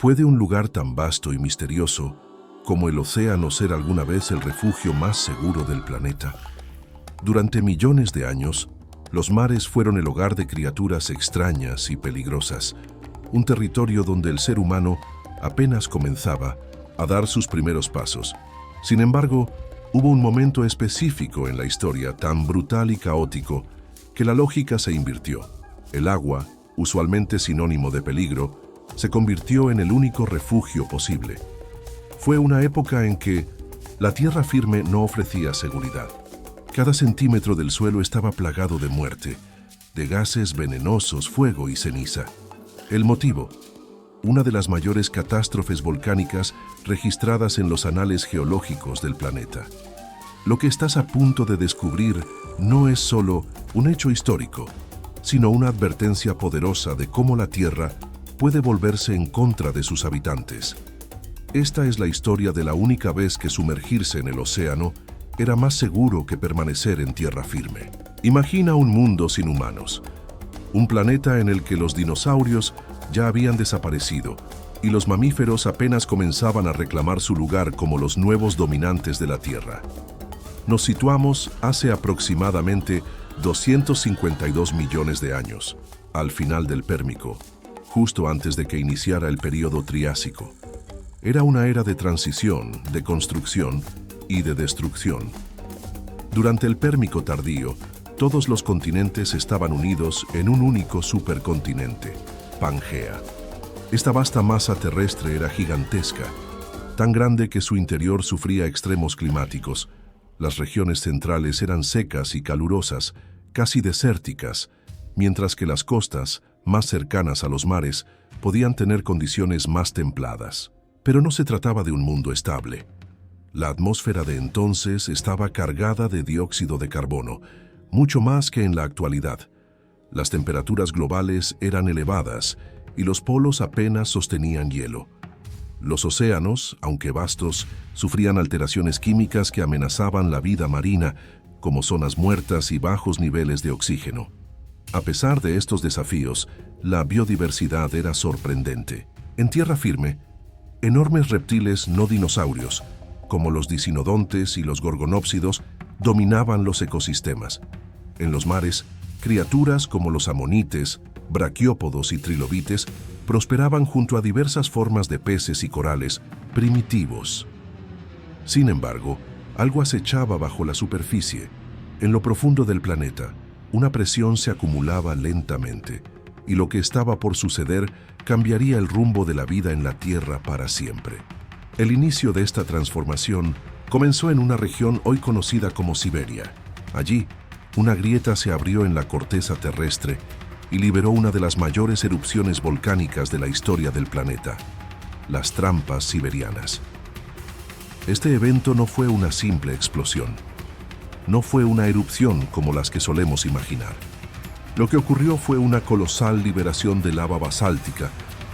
¿Puede un lugar tan vasto y misterioso como el océano ser alguna vez el refugio más seguro del planeta? Durante millones de años, los mares fueron el hogar de criaturas extrañas y peligrosas, un territorio donde el ser humano apenas comenzaba a dar sus primeros pasos. Sin embargo, hubo un momento específico en la historia tan brutal y caótico que la lógica se invirtió. El agua, usualmente sinónimo de peligro, se convirtió en el único refugio posible. Fue una época en que la tierra firme no ofrecía seguridad. Cada centímetro del suelo estaba plagado de muerte, de gases venenosos, fuego y ceniza. El motivo: una de las mayores catástrofes volcánicas registradas en los anales geológicos del planeta. Lo que estás a punto de descubrir no es solo un hecho histórico, sino una advertencia poderosa de cómo la Tierra puede volverse en contra de sus habitantes. Esta es la historia de la única vez que sumergirse en el océano era más seguro que permanecer en tierra firme. Imagina un mundo sin humanos, un planeta en el que los dinosaurios ya habían desaparecido y los mamíferos apenas comenzaban a reclamar su lugar como los nuevos dominantes de la Tierra. Nos situamos hace aproximadamente 252 millones de años, al final del Pérmico, justo antes de que iniciara el período Triásico. Era una era de transición, de construcción y de destrucción. Durante el Pérmico tardío, todos los continentes estaban unidos en un único supercontinente, Pangea. Esta vasta masa terrestre era gigantesca, tan grande que su interior sufría extremos climáticos. Las regiones centrales eran secas y calurosas, casi desérticas, mientras que las costas, más cercanas a los mares, podían tener condiciones más templadas. Pero no se trataba de un mundo estable. La atmósfera de entonces estaba cargada de dióxido de carbono, mucho más que en la actualidad. Las temperaturas globales eran elevadas y los polos apenas sostenían hielo. Los océanos, aunque vastos, sufrían alteraciones químicas que amenazaban la vida marina, como zonas muertas y bajos niveles de oxígeno. A pesar de estos desafíos, la biodiversidad era sorprendente. En tierra firme, enormes reptiles no dinosaurios, como los dicinodontes y los gorgonópsidos, dominaban los ecosistemas. En los mares, criaturas como los amonites, braquiópodos y trilobites prosperaban junto a diversas formas de peces y corales primitivos. Sin embargo, algo acechaba bajo la superficie. En lo profundo del planeta, una presión se acumulaba lentamente, y lo que estaba por suceder cambiaría el rumbo de la vida en la Tierra para siempre. El inicio de esta transformación comenzó en una región hoy conocida como Siberia. Allí, una grieta se abrió en la corteza terrestre y liberó una de las mayores erupciones volcánicas de la historia del planeta, las trampas siberianas. Este evento no fue una simple explosión. No fue una erupción como las que solemos imaginar. Lo que ocurrió fue una colosal liberación de lava basáltica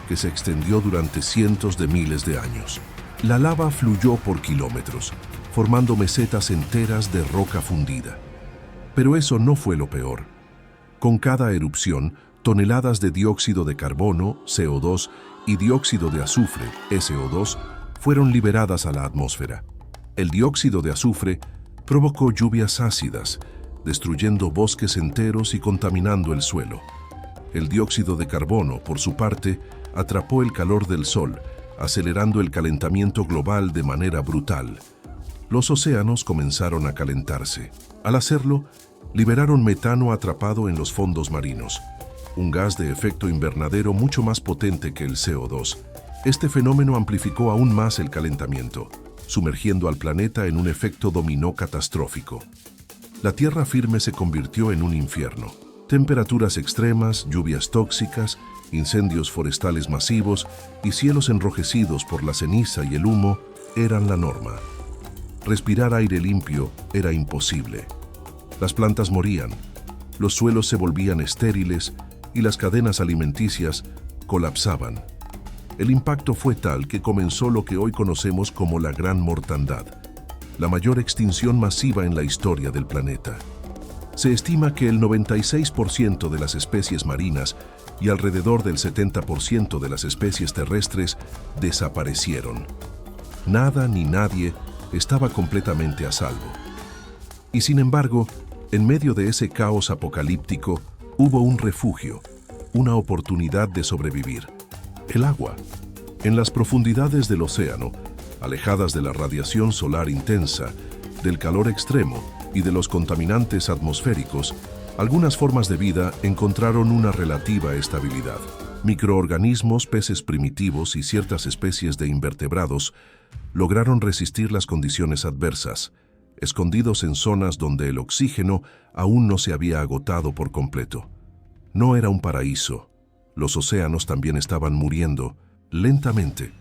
que se extendió durante cientos de miles de años. La lava fluyó por kilómetros, formando mesetas enteras de roca fundida. Pero eso no fue lo peor. Con cada erupción, toneladas de dióxido de carbono, CO2, y dióxido de azufre, SO2, fueron liberadas a la atmósfera. El dióxido de azufre provocó lluvias ácidas, destruyendo bosques enteros y contaminando el suelo. El dióxido de carbono, por su parte, atrapó el calor del sol, acelerando el calentamiento global de manera brutal. Los océanos comenzaron a calentarse. Al hacerlo, liberaron metano atrapado en los fondos marinos, un gas de efecto invernadero mucho más potente que el CO2. Este fenómeno amplificó aún más el calentamiento, sumergiendo al planeta en un efecto dominó catastrófico. La tierra firme se convirtió en un infierno. Temperaturas extremas, lluvias tóxicas, incendios forestales masivos y cielos enrojecidos por la ceniza y el humo eran la norma. Respirar aire limpio era imposible. Las plantas morían, los suelos se volvían estériles y las cadenas alimenticias colapsaban. El impacto fue tal que comenzó lo que hoy conocemos como la Gran Mortandad, la mayor extinción masiva en la historia del planeta. Se estima que el 96% de las especies marinas y alrededor del 70% de las especies terrestres desaparecieron. Nada ni nadie estaba completamente a salvo. Y sin embargo, en medio de ese caos apocalíptico, hubo un refugio, una oportunidad de sobrevivir: el agua. En las profundidades del océano, alejadas de la radiación solar intensa, del calor extremo y de los contaminantes atmosféricos, algunas formas de vida encontraron una relativa estabilidad. Microorganismos, peces primitivos y ciertas especies de invertebrados lograron resistir las condiciones adversas, escondidos en zonas donde el oxígeno aún no se había agotado por completo. No era un paraíso. Los océanos también estaban muriendo, lentamente,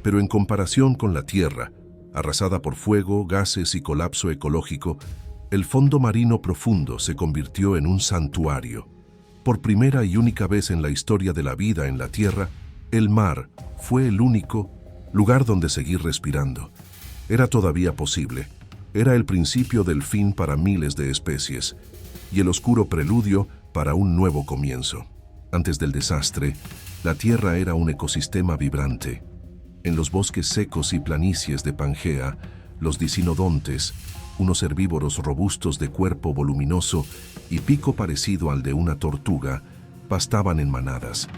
pero en comparación con la Tierra, arrasada por fuego, gases y colapso ecológico, el fondo marino profundo se convirtió en un santuario. Por primera y única vez en la historia de la vida en la Tierra, el mar fue el único lugar donde seguir respirando. Era todavía posible. Era el principio del fin para miles de especies y el oscuro preludio para un nuevo comienzo. Antes del desastre, la Tierra era un ecosistema vibrante. En los bosques secos y planicies de Pangea, los dicinodontes, unos herbívoros robustos de cuerpo voluminoso y pico parecido al de una tortuga, pastaban en manadas.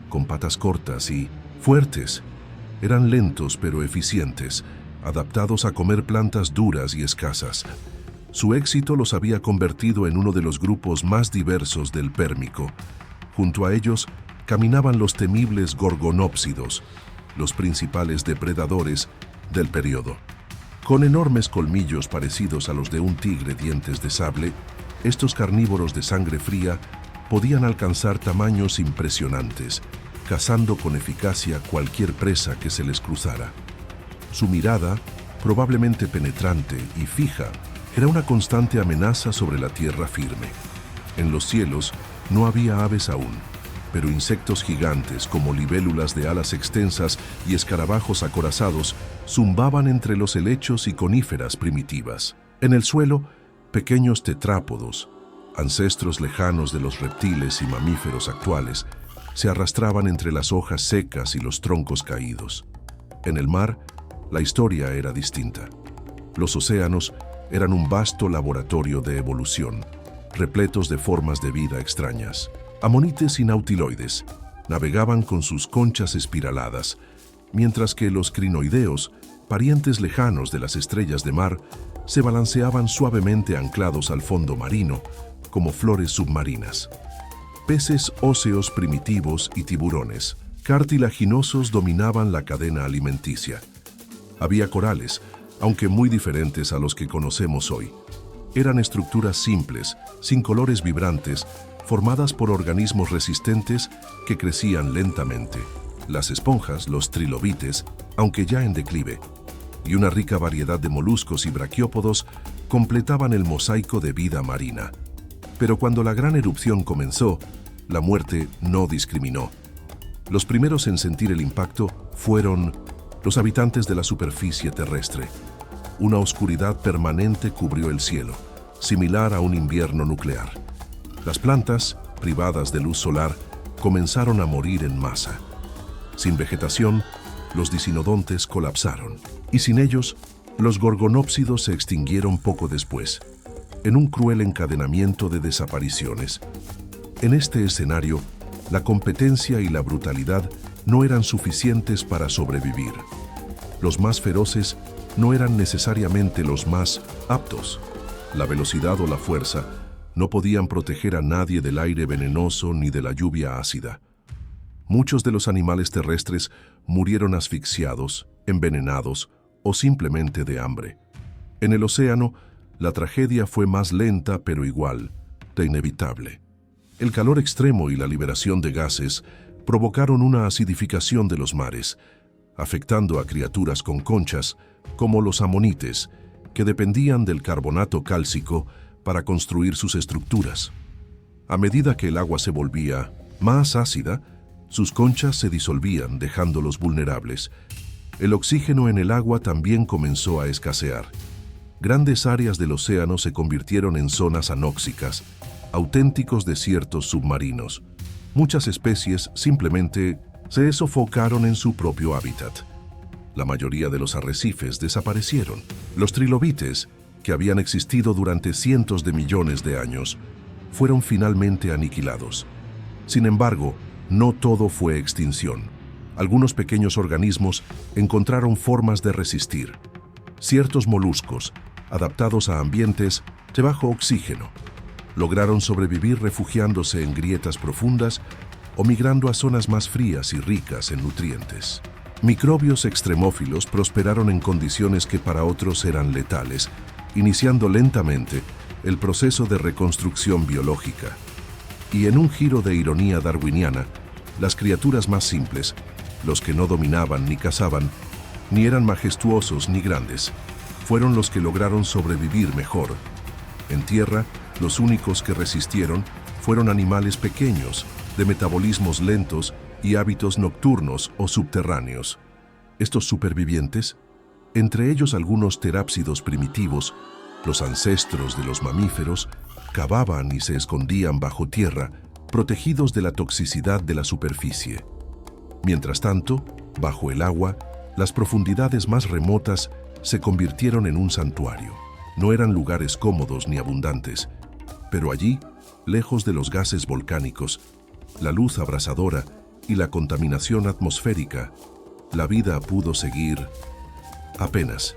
Con patas cortas y fuertes, eran lentos pero eficientes, adaptados a comer plantas duras y escasas. Su éxito los había convertido en uno de los grupos más diversos del Pérmico. Junto a ellos caminaban los temibles gorgonópsidos, los principales depredadores del período. Con enormes colmillos parecidos a los de un tigre dientes de sable, estos carnívoros de sangre fría podían alcanzar tamaños impresionantes, cazando con eficacia cualquier presa que se les cruzara. Su mirada, probablemente penetrante y fija, era una constante amenaza sobre la tierra firme. En los cielos no había aves aún, pero insectos gigantes como libélulas de alas extensas y escarabajos acorazados zumbaban entre los helechos y coníferas primitivas. En el suelo, pequeños tetrápodos, ancestros lejanos de los reptiles y mamíferos actuales, se arrastraban entre las hojas secas y los troncos caídos. En el mar, la historia era distinta. Los océanos eran un vasto laboratorio de evolución, repletos de formas de vida extrañas. Amonites y nautiloides navegaban con sus conchas espiraladas, mientras que los crinoideos, parientes lejanos de las estrellas de mar, se balanceaban suavemente anclados al fondo marino, como flores submarinas. Peces óseos primitivos y tiburones cartilaginosos dominaban la cadena alimenticia. Había corales, aunque muy diferentes a los que conocemos hoy. Eran estructuras simples, sin colores vibrantes, formadas por organismos resistentes que crecían lentamente. Las esponjas, los trilobites, aunque ya en declive, y una rica variedad de moluscos y braquiópodos completaban el mosaico de vida marina. Pero cuando la gran erupción comenzó, la muerte no discriminó. Los primeros en sentir el impacto fueron los habitantes de la superficie terrestre. Una oscuridad permanente cubrió el cielo, similar a un invierno nuclear. Las plantas, privadas de luz solar, comenzaron a morir en masa. Sin vegetación, los dicinodontes colapsaron, y sin ellos, los gorgonópsidos se extinguieron poco después, en un cruel encadenamiento de desapariciones. En este escenario, la competencia y la brutalidad no eran suficientes para sobrevivir. Los más feroces no eran necesariamente los más aptos. La velocidad o la fuerza no podían proteger a nadie del aire venenoso ni de la lluvia ácida. Muchos de los animales terrestres murieron asfixiados, envenenados o simplemente de hambre. En el océano, la tragedia fue más lenta pero igual de inevitable. El calor extremo y la liberación de gases provocaron una acidificación de los mares, afectando a criaturas con conchas, como los amonites, que dependían del carbonato cálcico para construir sus estructuras. A medida que el agua se volvía más ácida, sus conchas se disolvían, dejándolos vulnerables. El oxígeno en el agua también comenzó a escasear. grandes áreas del océano se convirtieron en zonas anóxicas, auténticos desiertos submarinos. Muchas especies simplemente se sofocaron en su propio hábitat. La mayoría de los arrecifes desaparecieron. Los trilobites, que habían existido durante cientos de millones de años, fueron finalmente aniquilados. Sin embargo, no todo fue extinción. Algunos pequeños organismos encontraron formas de resistir. Ciertos moluscos, adaptados a ambientes de bajo oxígeno, lograron sobrevivir refugiándose en grietas profundas o migrando a zonas más frías y ricas en nutrientes. Microbios extremófilos prosperaron en condiciones que para otros eran letales, iniciando lentamente el proceso de reconstrucción biológica. Y en un giro de ironía darwiniana, las criaturas más simples, los que no dominaban ni cazaban, ni eran majestuosos ni grandes, fueron los que lograron sobrevivir mejor. En tierra, los únicos que resistieron fueron animales pequeños, de metabolismos lentos y hábitos nocturnos o subterráneos. Estos supervivientes, entre ellos algunos terápsidos primitivos, los ancestros de los mamíferos, cavaban y se escondían bajo tierra, protegidos de la toxicidad de la superficie. Mientras tanto, bajo el agua, las profundidades más remotas se convirtieron en un santuario. No eran lugares cómodos ni abundantes, pero allí, lejos de los gases volcánicos, la luz abrasadora y la contaminación atmosférica, la vida pudo seguir apenas.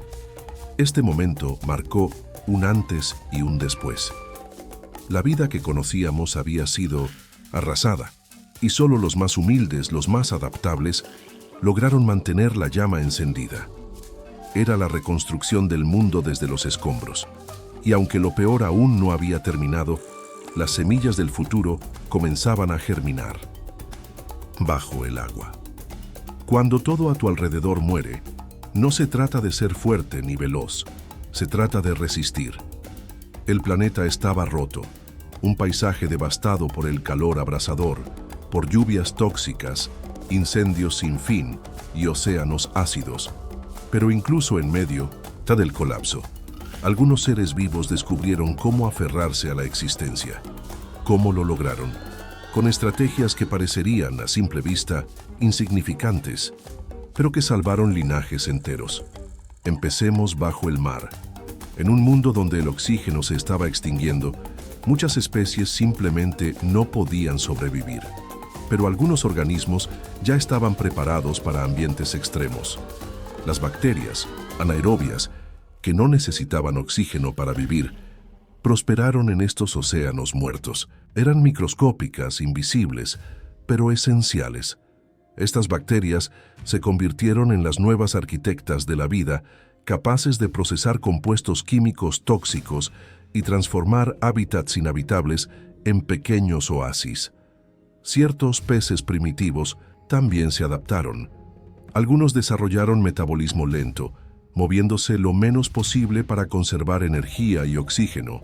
Este momento marcó un antes y un después. La vida que conocíamos había sido arrasada, y solo los más humildes, los más adaptables, lograron mantener la llama encendida. Era la reconstrucción del mundo desde los escombros, y aunque lo peor aún no había terminado, las semillas del futuro comenzaban a germinar. Bajo el agua. Cuando todo a tu alrededor muere, no se trata de ser fuerte ni veloz, se trata de resistir. El planeta estaba roto, un paisaje devastado por el calor abrasador, por lluvias tóxicas, incendios sin fin y océanos ácidos. Pero incluso en medio del colapso, algunos seres vivos descubrieron cómo aferrarse a la existencia. ¿Cómo lo lograron? Con estrategias que parecerían, a simple vista, insignificantes, pero que salvaron linajes enteros. Empecemos bajo el mar. En un mundo donde el oxígeno se estaba extinguiendo, muchas especies simplemente no podían sobrevivir. Pero algunos organismos ya estaban preparados para ambientes extremos. Las bacterias, anaerobias, que no necesitaban oxígeno para vivir, prosperaron en estos océanos muertos. Eran microscópicas, invisibles, pero esenciales. Estas bacterias se convirtieron en las nuevas arquitectas de la vida, capaces de procesar compuestos químicos tóxicos y transformar hábitats inhabitables en pequeños oasis. Ciertos peces primitivos también se adaptaron. Algunos desarrollaron metabolismo lento, moviéndose lo menos posible para conservar energía y oxígeno.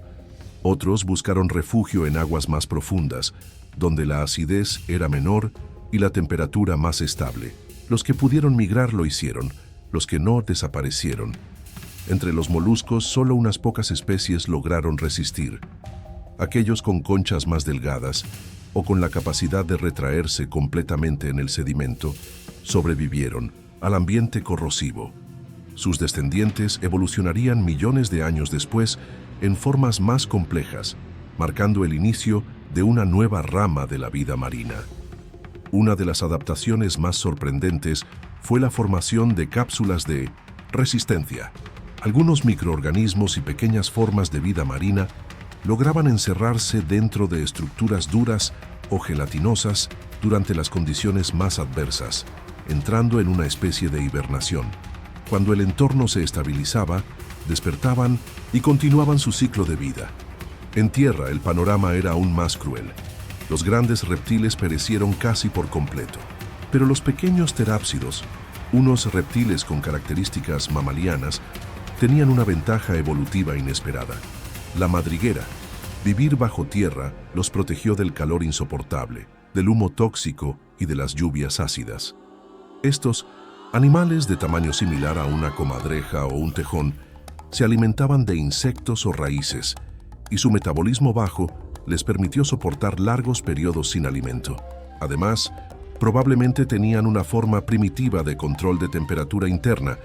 Otros buscaron refugio en aguas más profundas, donde la acidez era menor y la temperatura más estable. Los que pudieron migrar lo hicieron, los que no desaparecieron. Entre los moluscos, solo unas pocas especies lograron resistir. Aquellos con conchas más delgadas o con la capacidad de retraerse completamente en el sedimento, sobrevivieron al ambiente corrosivo. Sus descendientes evolucionarían millones de años después en formas más complejas, marcando el inicio de una nueva rama de la vida marina. Una de las adaptaciones más sorprendentes fue la formación de cápsulas de resistencia. Algunos microorganismos y pequeñas formas de vida marina lograban encerrarse dentro de estructuras duras o gelatinosas durante las condiciones más adversas, entrando en una especie de hibernación. Cuando el entorno se estabilizaba, despertaban y continuaban su ciclo de vida. En tierra, el panorama era aún más cruel. Los grandes reptiles perecieron casi por completo. Pero los pequeños terápsidos, unos reptiles con características mamalianas, tenían una ventaja evolutiva inesperada. La madriguera, vivir bajo tierra, los protegió del calor insoportable, del humo tóxico y de las lluvias ácidas. Estos animales de tamaño similar a una comadreja o un tejón se alimentaban de insectos o raíces, y su metabolismo bajo les permitió soportar largos periodos sin alimento. Además, probablemente tenían una forma primitiva de control de temperatura interna,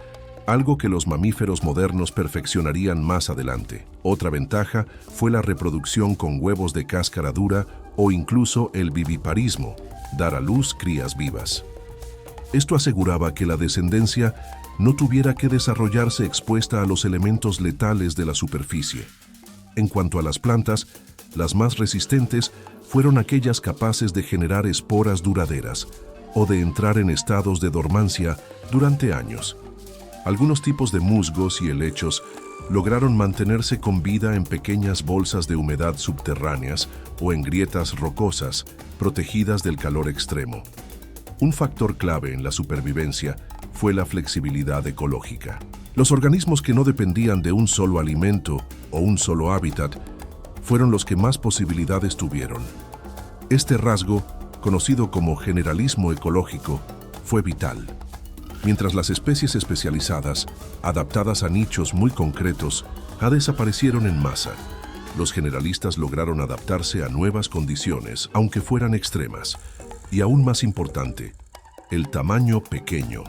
algo que los mamíferos modernos perfeccionarían más adelante. Otra ventaja fue la reproducción con huevos de cáscara dura o incluso el viviparismo, dar a luz crías vivas. Esto aseguraba que la descendencia no tuviera que desarrollarse expuesta a los elementos letales de la superficie. En cuanto a las plantas, las más resistentes fueron aquellas capaces de generar esporas duraderas o de entrar en estados de dormancia durante años. Algunos tipos de musgos y helechos lograron mantenerse con vida en pequeñas bolsas de humedad subterráneas o en grietas rocosas, protegidas del calor extremo. Un factor clave en la supervivencia fue la flexibilidad ecológica. Los organismos que no dependían de un solo alimento o un solo hábitat fueron los que más posibilidades tuvieron. Este rasgo, conocido como generalismo ecológico, fue vital. Mientras las especies especializadas, adaptadas a nichos muy concretos, desaparecieron en masa, los generalistas lograron adaptarse a nuevas condiciones, aunque fueran extremas. Y aún más importante, el tamaño pequeño.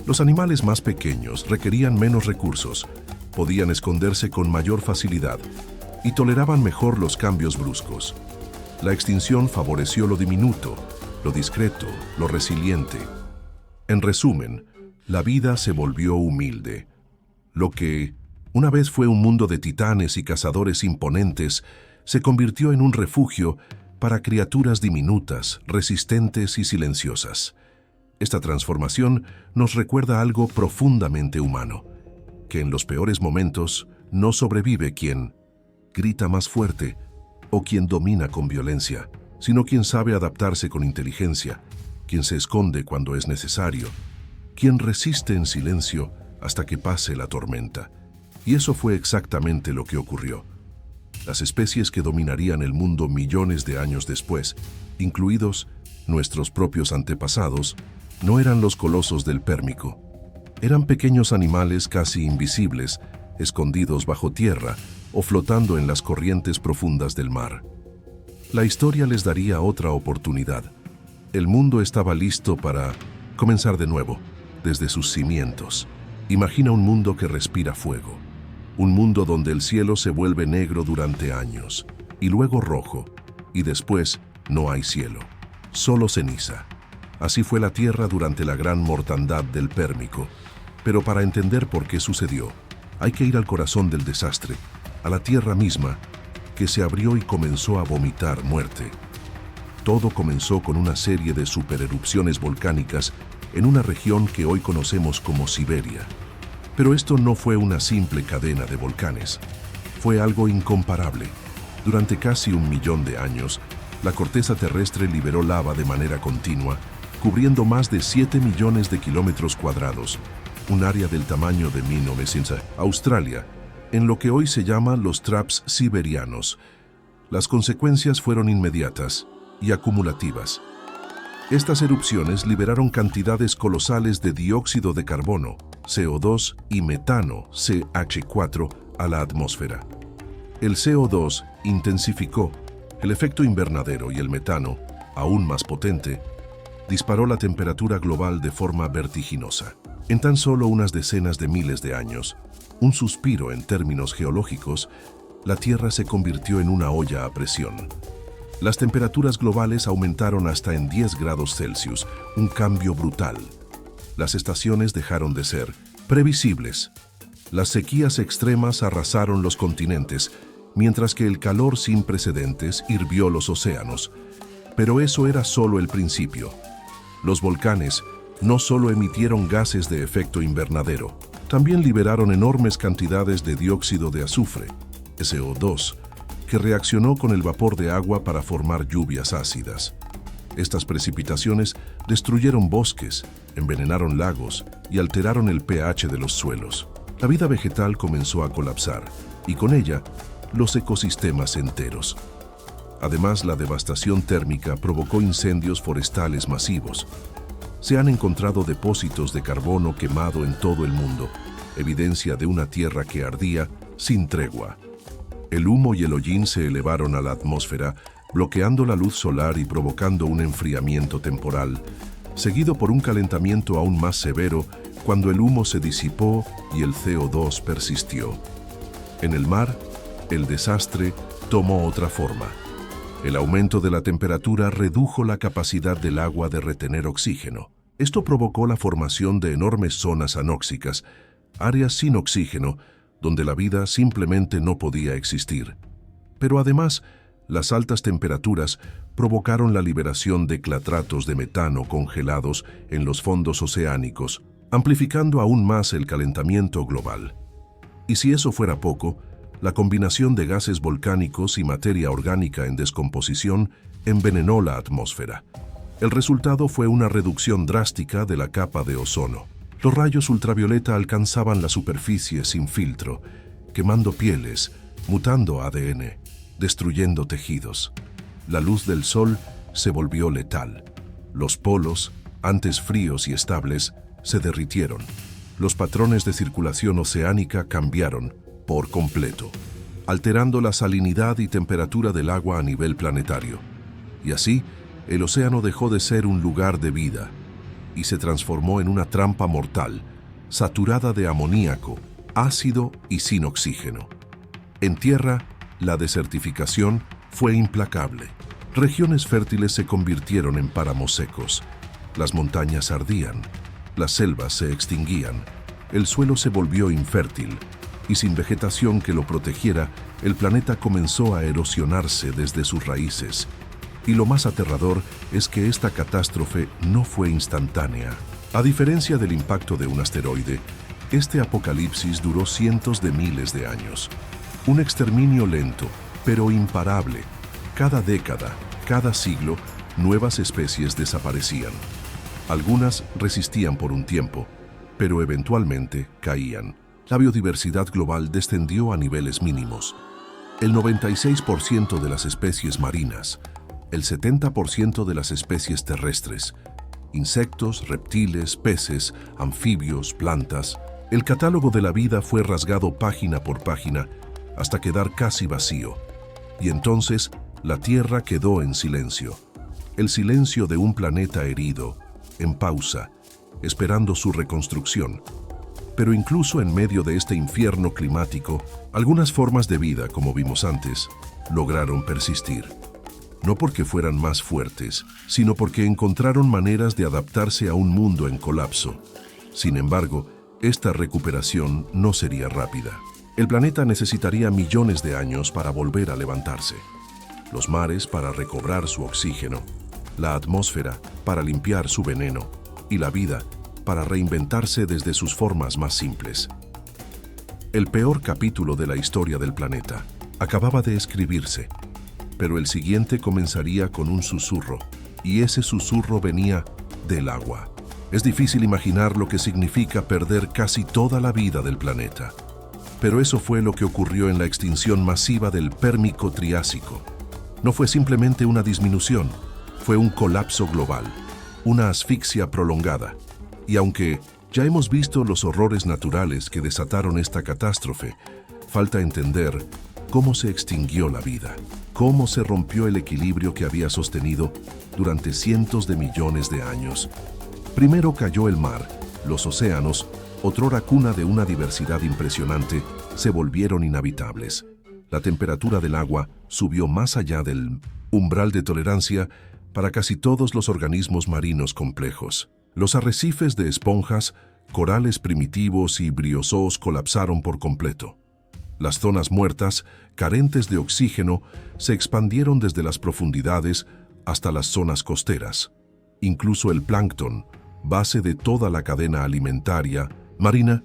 Los animales más pequeños requerían menos recursos, podían esconderse con mayor facilidad y toleraban mejor los cambios bruscos. La extinción favoreció lo diminuto, lo discreto, lo resiliente. En resumen, la vida se volvió humilde. Lo que una vez fue un mundo de titanes y cazadores imponentes, se convirtió en un refugio para criaturas diminutas, resistentes y silenciosas. Esta transformación nos recuerda algo profundamente humano, que en los peores momentos no sobrevive quien grita más fuerte o quien domina con violencia, sino quien sabe adaptarse con inteligencia, quien se esconde cuando es necesario, quien resiste en silencio hasta que pase la tormenta. Y eso fue exactamente lo que ocurrió. Las especies que dominarían el mundo millones de años después, incluidos nuestros propios antepasados, no eran los colosos del Pérmico. Eran pequeños animales casi invisibles, escondidos bajo tierra o flotando en las corrientes profundas del mar. La historia les daría otra oportunidad. El mundo estaba listo para comenzar de nuevo, desde sus cimientos. Imagina un mundo que respira fuego. Un mundo donde el cielo se vuelve negro durante años, y luego rojo, y después no hay cielo, solo ceniza. Así fue la Tierra durante la gran mortandad del Pérmico. Pero para entender por qué sucedió, hay que ir al corazón del desastre, a la Tierra misma, que se abrió y comenzó a vomitar muerte. Todo comenzó con una serie de supererupciones volcánicas en una región que hoy conocemos como Siberia. Pero esto no fue una simple cadena de volcanes. Fue algo incomparable. Durante casi 1 millón de años, la corteza terrestre liberó lava de manera continua, cubriendo más de 7 millones de kilómetros cuadrados, un área del tamaño de 1900 Australia, en lo que hoy se llama los traps siberianos. Las consecuencias fueron inmediatas y acumulativas. Estas erupciones liberaron cantidades colosales de dióxido de carbono, CO2 y metano, CH4, a la atmósfera. El CO2 intensificó, el efecto invernadero y el metano, aún más potente, disparó la temperatura global de forma vertiginosa. En tan solo unas decenas de miles de años, un suspiro en términos geológicos, la Tierra se convirtió en una olla a presión. Las temperaturas globales aumentaron hasta en 10 grados Celsius, un cambio brutal. Las estaciones dejaron de ser previsibles. Las sequías extremas arrasaron los continentes, mientras que el calor sin precedentes hirvió los océanos. Pero eso era solo el principio. Los volcanes no solo emitieron gases de efecto invernadero, también liberaron enormes cantidades de dióxido de azufre, SO2, que reaccionó con el vapor de agua para formar lluvias ácidas. Estas precipitaciones destruyeron bosques, envenenaron lagos y alteraron el pH de los suelos. La vida vegetal comenzó a colapsar, y con ella, los ecosistemas enteros. Además, la devastación térmica provocó incendios forestales masivos. Se han encontrado depósitos de carbono quemado en todo el mundo, evidencia de una tierra que ardía sin tregua. El humo y el hollín se elevaron a la atmósfera, bloqueando la luz solar y provocando un enfriamiento temporal, seguido por un calentamiento aún más severo cuando el humo se disipó y el CO2 persistió. En el mar, el desastre tomó otra forma. El aumento de la temperatura redujo la capacidad del agua de retener oxígeno. Esto provocó la formación de enormes zonas anóxicas, áreas sin oxígeno, donde la vida simplemente no podía existir. Pero además, las altas temperaturas provocaron la liberación de clatratos de metano congelados en los fondos oceánicos, amplificando aún más el calentamiento global. Y si eso fuera poco, la combinación de gases volcánicos y materia orgánica en descomposición envenenó la atmósfera. El resultado fue una reducción drástica de la capa de ozono. Los rayos ultravioleta alcanzaban la superficie sin filtro, quemando pieles, mutando ADN, destruyendo tejidos. La luz del sol se volvió letal. Los polos, antes fríos y estables, se derritieron. Los patrones de circulación oceánica cambiaron por completo, alterando la salinidad y temperatura del agua a nivel planetario. Y así, el océano dejó de ser un lugar de vida y se transformó en una trampa mortal, saturada de amoníaco, ácido y sin oxígeno. En tierra, la desertificación fue implacable. Regiones fértiles se convirtieron en páramos secos. Las montañas ardían, las selvas se extinguían, el suelo se volvió infértil, y sin vegetación que lo protegiera, el planeta comenzó a erosionarse desde sus raíces. Y lo más aterrador es que esta catástrofe no fue instantánea. A diferencia del impacto de un asteroide, este apocalipsis duró cientos de miles de años. Un exterminio lento, pero imparable. Cada década, cada siglo, nuevas especies desaparecían. Algunas resistían por un tiempo, pero eventualmente caían. La biodiversidad global descendió a niveles mínimos. El 96% de las especies marinas, el 70% de las especies terrestres, insectos, reptiles, peces, anfibios, plantas. El catálogo de la vida fue rasgado página por página hasta quedar casi vacío. Y entonces, la Tierra quedó en silencio. El silencio de un planeta herido, en pausa, esperando su reconstrucción. Pero incluso en medio de este infierno climático, algunas formas de vida, como vimos antes, lograron persistir. No porque fueran más fuertes, sino porque encontraron maneras de adaptarse a un mundo en colapso. Sin embargo, esta recuperación no sería rápida. El planeta necesitaría millones de años para volver a levantarse. Los mares para recobrar su oxígeno, la atmósfera para limpiar su veneno y la vida para reinventarse desde sus formas más simples. El peor capítulo de la historia del planeta acababa de escribirse, pero el siguiente comenzaría con un susurro, y ese susurro venía del agua. Es difícil imaginar lo que significa perder casi toda la vida del planeta. Pero eso fue lo que ocurrió en la extinción masiva del Pérmico-Triásico. No fue simplemente una disminución, fue un colapso global, una asfixia prolongada. Y aunque ya hemos visto los horrores naturales que desataron esta catástrofe, falta entender cómo se extinguió la vida, cómo se rompió el equilibrio que había sostenido durante cientos de millones de años. Primero cayó el mar, los océanos, otrora cuna de una diversidad impresionante, se volvieron inhabitables. La temperatura del agua subió más allá del umbral de tolerancia para casi todos los organismos marinos complejos. Los arrecifes de esponjas, corales primitivos y briozoos colapsaron por completo. Las zonas muertas, carentes de oxígeno, se expandieron desde las profundidades hasta las zonas costeras. Incluso el plancton, base de toda la cadena alimentaria marina,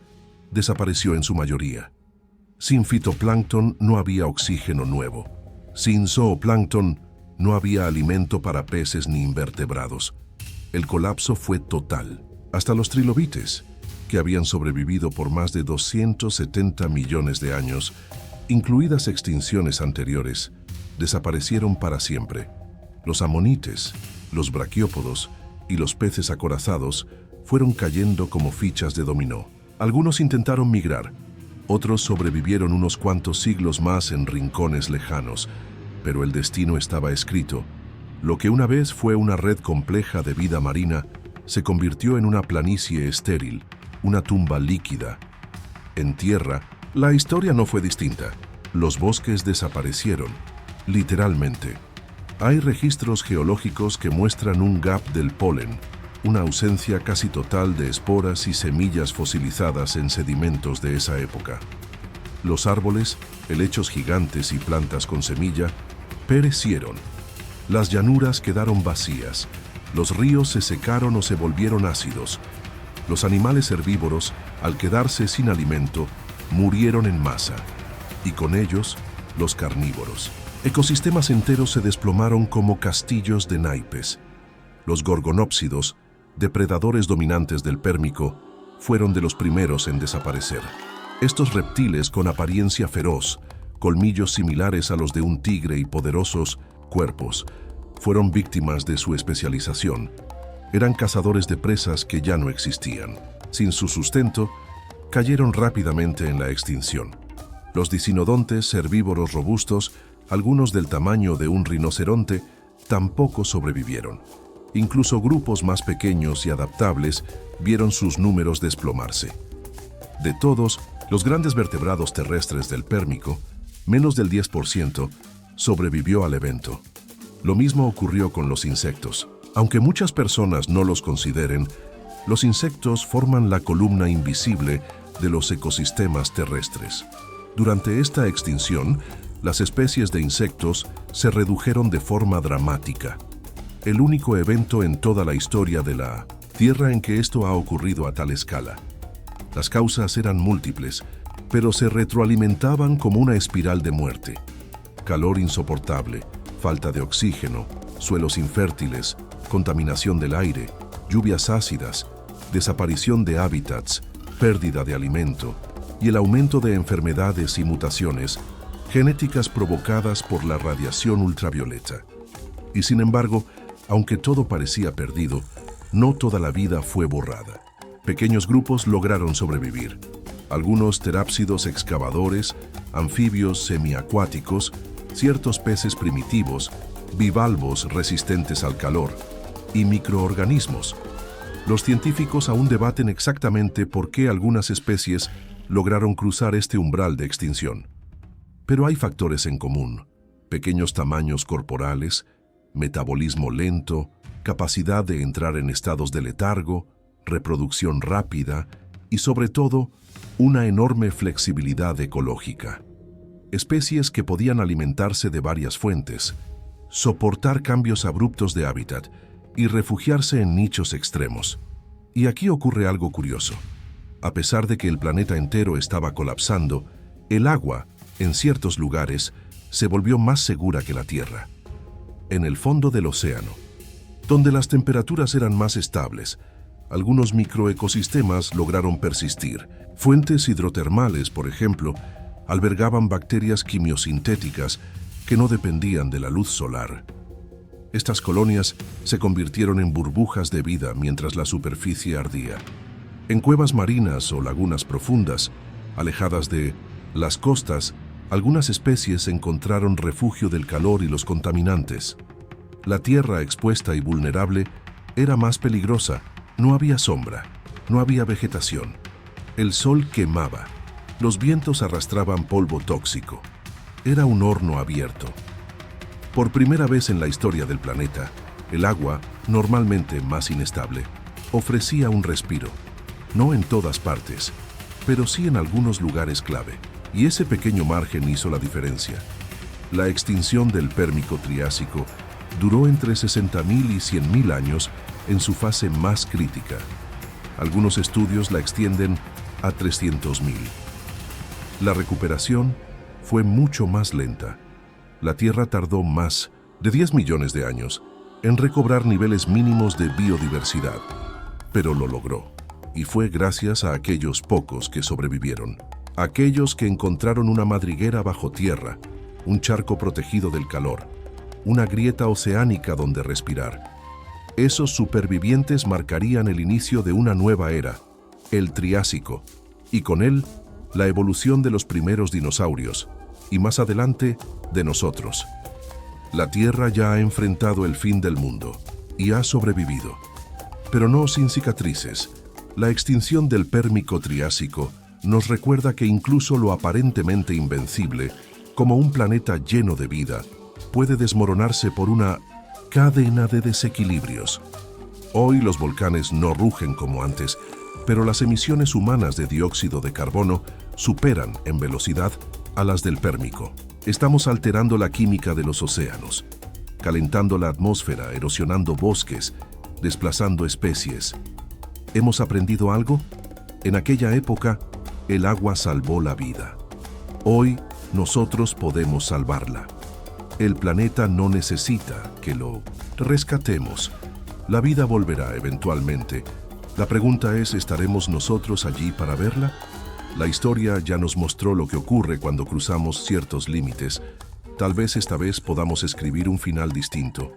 desapareció en su mayoría. Sin fitoplancton no había oxígeno nuevo. Sin zooplancton no había alimento para peces ni invertebrados. El colapso fue total. Hasta los trilobites, que habían sobrevivido por más de 270 millones de años, incluidas extinciones anteriores, desaparecieron para siempre. Los amonites, los braquiópodos y los peces acorazados fueron cayendo como fichas de dominó. Algunos intentaron migrar, otros sobrevivieron unos cuantos siglos más en rincones lejanos, pero el destino estaba escrito. Lo que una vez fue una red compleja de vida marina se convirtió en una planicie estéril, una tumba líquida. En tierra, la historia no fue distinta. Los bosques desaparecieron, literalmente. Hay registros geológicos que muestran un gap del polen, una ausencia casi total de esporas y semillas fosilizadas en sedimentos de esa época. Los árboles, helechos gigantes y plantas con semilla perecieron. Las llanuras quedaron vacías, los ríos se secaron o se volvieron ácidos. Los animales herbívoros, al quedarse sin alimento, murieron en masa, y con ellos, los carnívoros. Ecosistemas enteros se desplomaron como castillos de naipes. Los gorgonópsidos, depredadores dominantes del Pérmico, fueron de los primeros en desaparecer. Estos reptiles con apariencia feroz, colmillos similares a los de un tigre y poderosos cuerpos, fueron víctimas de su especialización. Eran cazadores de presas que ya no existían. Sin su sustento, cayeron rápidamente en la extinción. Los dicinodontes, herbívoros robustos, algunos del tamaño de un rinoceronte, tampoco sobrevivieron. Incluso grupos más pequeños y adaptables vieron sus números desplomarse. De todos los grandes vertebrados terrestres del Pérmico, menos del 10% sobrevivió al evento. Lo mismo ocurrió con los insectos. Aunque muchas personas no los consideren, los insectos forman la columna invisible de los ecosistemas terrestres. Durante esta extinción, las especies de insectos se redujeron de forma dramática. El único evento en toda la historia de la Tierra en que esto ha ocurrido a tal escala. Las causas eran múltiples, pero se retroalimentaban como una espiral de muerte. Calor insoportable, falta de oxígeno, suelos infértiles, contaminación del aire, lluvias ácidas, desaparición de hábitats, pérdida de alimento y el aumento de enfermedades y mutaciones genéticas provocadas por la radiación ultravioleta. Y sin embargo, aunque todo parecía perdido, no toda la vida fue borrada. Pequeños grupos lograron sobrevivir. Algunos terápsidos excavadores, anfibios semiacuáticos, ciertos peces primitivos, bivalvos resistentes al calor y microorganismos. Los científicos aún debaten exactamente por qué algunas especies lograron cruzar este umbral de extinción. Pero hay factores en común: pequeños tamaños corporales, metabolismo lento, capacidad de entrar en estados de letargo, reproducción rápida y, sobre todo, una enorme flexibilidad ecológica. Especies que podían alimentarse de varias fuentes, soportar cambios abruptos de hábitat y refugiarse en nichos extremos. Y aquí ocurre algo curioso. A pesar de que el planeta entero estaba colapsando, el agua, en ciertos lugares, se volvió más segura que la Tierra. En el fondo del océano, donde las temperaturas eran más estables, algunos microecosistemas lograron persistir. Fuentes hidrotermales, por ejemplo, albergaban bacterias quimiosintéticas que no dependían de la luz solar. Estas colonias se convirtieron en burbujas de vida mientras la superficie ardía. En cuevas marinas o lagunas profundas, alejadas de las costas, algunas especies encontraron refugio del calor y los contaminantes. La tierra expuesta y vulnerable era más peligrosa. No había sombra, no había vegetación. El sol quemaba. Los vientos arrastraban polvo tóxico. Era un horno abierto. Por primera vez en la historia del planeta, el agua, normalmente más inestable, ofrecía un respiro. No en todas partes, pero sí en algunos lugares clave. Y ese pequeño margen hizo la diferencia. La extinción del Pérmico-Triásico duró entre 60.000 y 100.000 años en su fase más crítica. Algunos estudios la extienden a 300.000. La recuperación fue mucho más lenta. La Tierra tardó más de 10 millones de años en recobrar niveles mínimos de biodiversidad, pero lo logró. Y fue gracias a aquellos pocos que sobrevivieron. Aquellos que encontraron una madriguera bajo tierra, un charco protegido del calor, una grieta oceánica donde respirar. Esos supervivientes marcarían el inicio de una nueva era, el Triásico, y con él, la evolución de los primeros dinosaurios, y más adelante, de nosotros. La Tierra ya ha enfrentado el fin del mundo, y ha sobrevivido. Pero no sin cicatrices. La extinción del Pérmico-Triásico nos recuerda que incluso lo aparentemente invencible, como un planeta lleno de vida, puede desmoronarse por una cadena de desequilibrios. Hoy los volcanes no rugen como antes, pero las emisiones humanas de dióxido de carbono superan en velocidad a las del Pérmico. Estamos alterando la química de los océanos, calentando la atmósfera, erosionando bosques, desplazando especies. ¿Hemos aprendido algo? En aquella época, el agua salvó la vida. Hoy, nosotros podemos salvarla. El planeta no necesita que lo rescatemos. La vida volverá eventualmente. La pregunta es, ¿estaremos nosotros allí para verla? La historia ya nos mostró lo que ocurre cuando cruzamos ciertos límites. Tal vez esta vez podamos escribir un final distinto.